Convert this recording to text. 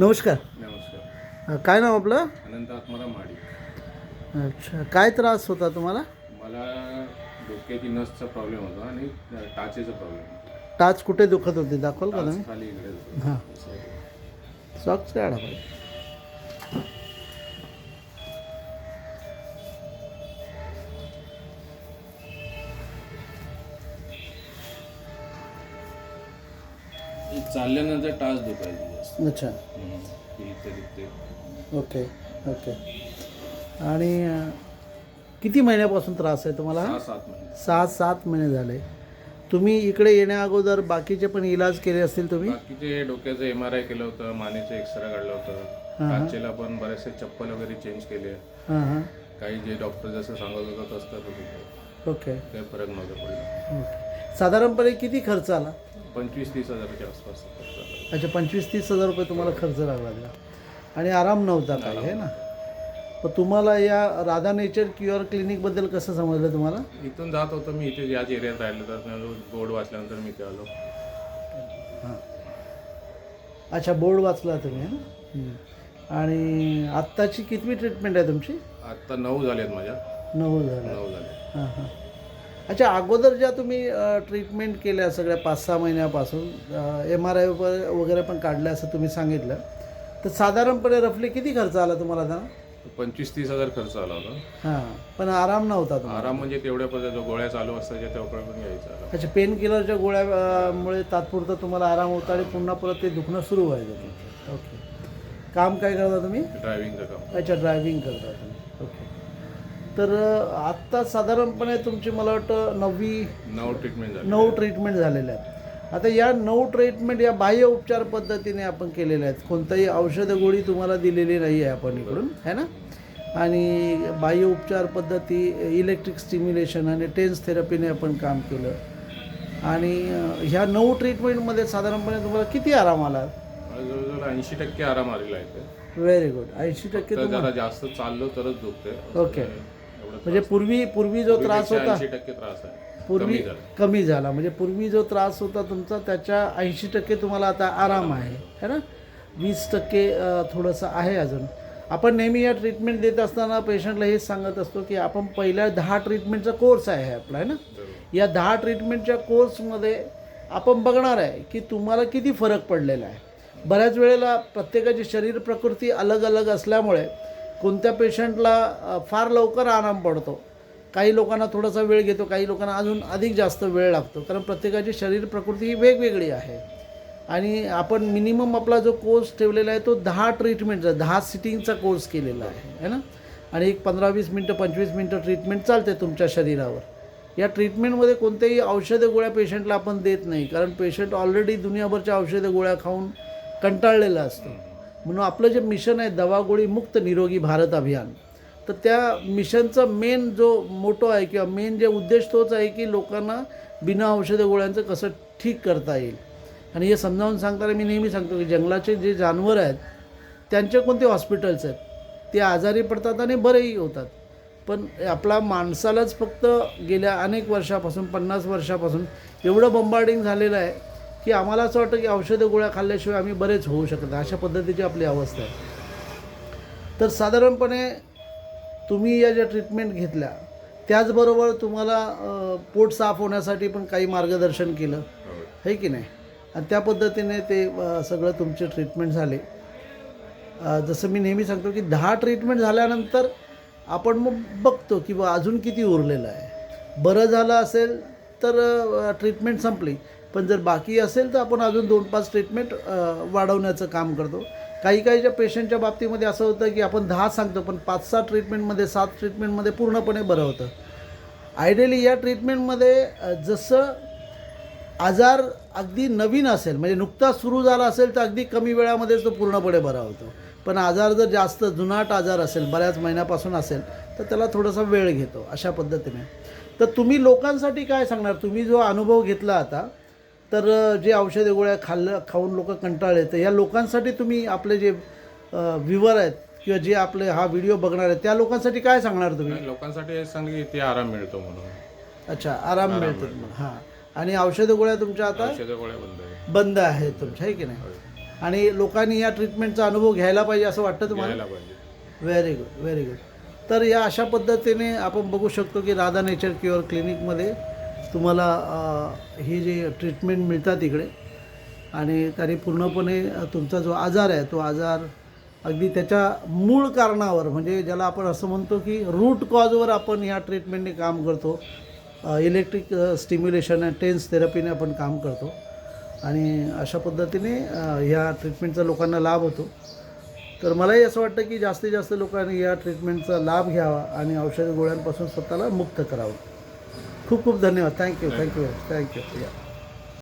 नमस्कार. नमस्कार. काय नाव आपलं? अनंत आत्माराम माडी. अच्छा, काय त्रास होता तुम्हाला? मला डोक्याची नसचा प्रॉब्लेम होता आणि टाचेचा प्रॉब्लेम होता. टाच कुठे दुखत होते, दाखवाल का टाच तुम्ही? खाली इकडे होतं. हां, सॉक्स काढा पाहिजे. चालल्यानंतर टाच दुखायची जास्त. अच्छा, इथे तिथे. Okay okay. आणि किती महिन्यापासून त्रास आहे तुम्हाला? 6-7 महिने. 6-7 महिने झाले. तुम्ही इकडे येण्या अगोदर बाकीचे पण इलाज केले असतील तुम्ही? बाकीचे डोक्याचं MRI केलं होतं, मानेचं एक्सरे काढलं होतं, हां. टाचेला पण बरेचसे चप्पल वगैरे चेंज केले. हां हां, काही जे डॉक्टर जसं सांगत होतं तसं होतं. ओके काही फरक नव्हता पडला. ओके. साधारणपणे किती खर्च आला? 25-30 हजाराच्या आसपास खर्च आला. अच्छा, 25-30 हजार रुपये तुम्हाला खर्च लागला त्याला. आणि आराम नव्हता काही, आहे ना? पण तुम्हाला या राधा नेचर क्युअर क्लिनिकबद्दल कसं समजलं तुम्हाला? इथून जात होतो मी, इथे याच एरियात राहिलो तर बोर्ड वाचल्यानंतर मी इथे आलो. हां, अच्छा, बोर्ड वाचला तुम्ही, है ना? आणि आत्ताची कितवी ट्रीटमेंट आहे तुमची? आत्ता 9 झालेत माझ्या. 9 झालं. 9 झाले. हां हां. अच्छा, अगोदर ज्या तुम्ही ट्रीटमेंट केल्या सगळ्या 5-6 महिन्यापासून MRI वगैरे पण काढल्या असं तुम्ही सांगितलं, तर साधारणपणे रफली किती खर्च आला तुम्हाला आता? 25-30 हजार खर्च आला होता. हां, पण आराम नव्हता तुम्हाला? आराम म्हणजे तेवढ्या पद्धतीच्या गोळ्या चालू असताच्या तेवढ्या पण घ्यायचा आला. अच्छा, पेन किलरच्या गोळ्या मुळे तात्पुरतं तुम्हाला आराम होता आणि पुन्हा परत ते दुखणं सुरू व्हायचं तुमचं. ओके. काम काय करता तुम्ही? ड्रायव्हिंगचं काम. अच्छा, ड्रायव्हिंग करता तुम्ही. ओके. तर आत्ता साधारणपणे तुमची मला वाटतं 9 ट्रीटमेंट झाली. 9 ट्रीटमेंट झालेल्या आहेत. आता या 9 ट्रीटमेंट या बाह्य उपचार पद्धतीने आपण केलेल्या आहेत. कोणताही औषधं गोळी तुम्हाला दिलेली नाही आहे आपण इकडून, है ना? आणि बाह्य उपचार पद्धती, इलेक्ट्रिक स्टिम्युलेशन आणि टेन्स थेरपीने आपण काम केलं. आणि ह्या 9 ट्रीटमेंटमध्ये साधारणपणे तुम्हाला किती आराम आला? मला जवळजवळ 80% आराम आलेला आहे इथे. Very good. 80% तर तुम्हाला. जरा जास्त चाललो तरच दुखते. ओके. म्हणजे पूर्वी जो त्रास होता 80% त्रास आहे. पूर्वी कमी झाला. कमी झाला. म्हणजे पूर्वी जो त्रास होता तुमचा त्याच्या 80% तुम्हाला आता आराम आहे, है ना? 20% थोडंसं आहे अजून. आपण नेहमी या ट्रीटमेंट देत असताना पेशंटला हेच सांगत असतो की आपण पहिल्या 10 ट्रीटमेंटचा कोर्स आहे आपला, आहे ना? या 10 ट्रीटमेंटच्या कोर्समध्ये आपण बघणार आहे की तुम्हाला किती फरक पडलेला आहे. बऱ्याच वेळेला प्रत्येकाची शरीर प्रकृती अलग अलग असल्यामुळे कोणत्या पेशंटला फार लवकर आराम पडतो, काही लोकांना थोडासा वेळ घेतो, काही लोकांना अजून अधिक जास्त वेळ लागतो, कारण प्रत्येकाची शरीर प्रकृती ही वेगवेगळी आहे. आणि आपण मिनिमम आपला जो कोर्स ठेवलेला आहे तो 10 ट्रीटमेंटचा, 10 सिटिंगचा कोर्स केलेला आहे ना? आणि एक 15-20 मिनटं 25 मिनटं ट्रीटमेंट चालते तुमच्या शरीरावर. या ट्रीटमेंटमध्ये कोणत्याही औषधं गोळ्या पेशंटला आपण देत नाही, कारण पेशंट ऑलरेडी दुनियाभरच्या औषधं गोळ्या खाऊन कंटाळलेला असतो. म्हणून आपलं जे मिशन आहे दवागोळी मुक्त निरोगी भारत अभियान, तर त्या मिशनचा मेन जो मोटो आहे किंवा मेन जे उद्देश तोच आहे की लोकांना बिना औषध गोळ्यांचं कसं ठीक करता येईल. आणि हे समजावून सांगताना मी नेहमी सांगतो की जंगलाचे जे जानवर आहेत त्यांचे कोणते हॉस्पिटल्स आहेत, ते आजारी पडतात आणि बरेही होतात. पण आपला माणसालाच फक्त गेल्या अनेक वर्षापासून 50 वर्षापासून एवढं बंबार्डिंग झालेलं आहे की आम्हाला असं वाटतं की औषधं गोळ्या खाल्ल्याशिवाय आम्ही बरेच होऊ शकत नाही, अशा पद्धतीची आपली अवस्था आहे. तर साधारणपणे तुम्ही या ज्या ट्रीटमेंट घेतल्या त्याचबरोबर तुम्हाला पोट साफ होण्यासाठी पण काही मार्गदर्शन केलं आहे की नाही? आणि त्या पद्धतीने ते सगळं तुमचे ट्रीटमेंट झाले. जसं मी नेहमी सांगतो की 10 ट्रीटमेंट झाल्यानंतर आपण मग बघतो की बा अजून किती उरलेलं आहे. बरं झालं असेल तर ट्रीटमेंट संपली, पण जर बाकी असेल तर आपण अजून 2-5 ट्रीटमेंट वाढवण्याचं काम करतो. काहीच्या पेशंटच्या बाबतीमध्ये असं होतं की आपण 10 सांगतो पण 5-6 ट्रीटमेंटमध्ये 7 ट्रीटमेंटमध्ये पूर्णपणे बरं होतं. आयडियली या ट्रीटमेंटमध्ये जसं आजार अगदी नवीन असेल, म्हणजे नुकताच सुरू झाला असेल तर अगदी कमी वेळामध्येच तो पूर्णपणे बरा होतो. पण आजार जर जास्त जुनाट आजार असेल, बऱ्याच महिन्यापासून असेल, तर त्याला थोडासा वेळ घेतो, अशा पद्धतीने. तर तुम्ही लोकांसाठी काय सांगणार? तुम्ही जो अनुभव घेतला आता, तर जे औषधे गोळ्या खाऊन लोक कंटाळले, तर या लोकांसाठी तुम्ही आपले जे व्ह्यूवर आहेत किंवा जे आपले हा व्हिडिओ बघणार आहेत त्या लोकांसाठी काय सांगणार तुम्ही? लोकांसाठी हे सांग की इथे आराम मिळतो म्हणून. अच्छा, आराम मिळतो. हां. आणि औषधं गोळ्या तुमच्या आता औषधं गोळ्या बंद आहे. बंद आहेत तुमच्या, आहे की नाही? आणि लोकांनी या ट्रीटमेंटचा अनुभव घ्यायला पाहिजे असं वाटतं तुम्हाला? घ्यायला पाहिजे. Very good, very good. तर या अशा पद्धतीने आपण बघू शकतो की राधा नेचर क्युअर क्लिनिकमध्ये तुम्हाला ही जी ट्रीटमेंट मिळतात इकडे आणि त्याने पूर्णपणे तुमचा जो आजार आहे तो आजार अगदी त्याच्या मूळ कारणावर, म्हणजे ज्याला आपण असं म्हणतो की रूट कॉजवर आपण ह्या ट्रीटमेंटने काम करतो. इलेक्ट्रिक स्टिम्युलेशन आणि टेन्स थेरपीने आपण काम करतो आणि अशा पद्धतीने ह्या ट्रीटमेंटचा लोकांना लाभ होतो. तर मलाही असं वाटतं की जास्तीत जास्त लोकांनी या ट्रीटमेंटचा लाभ घ्यावा आणि औषध गोळ्यांपासून स्वतःला मुक्त करावं. खूप खूप धन्यवाद. थँक्यू. या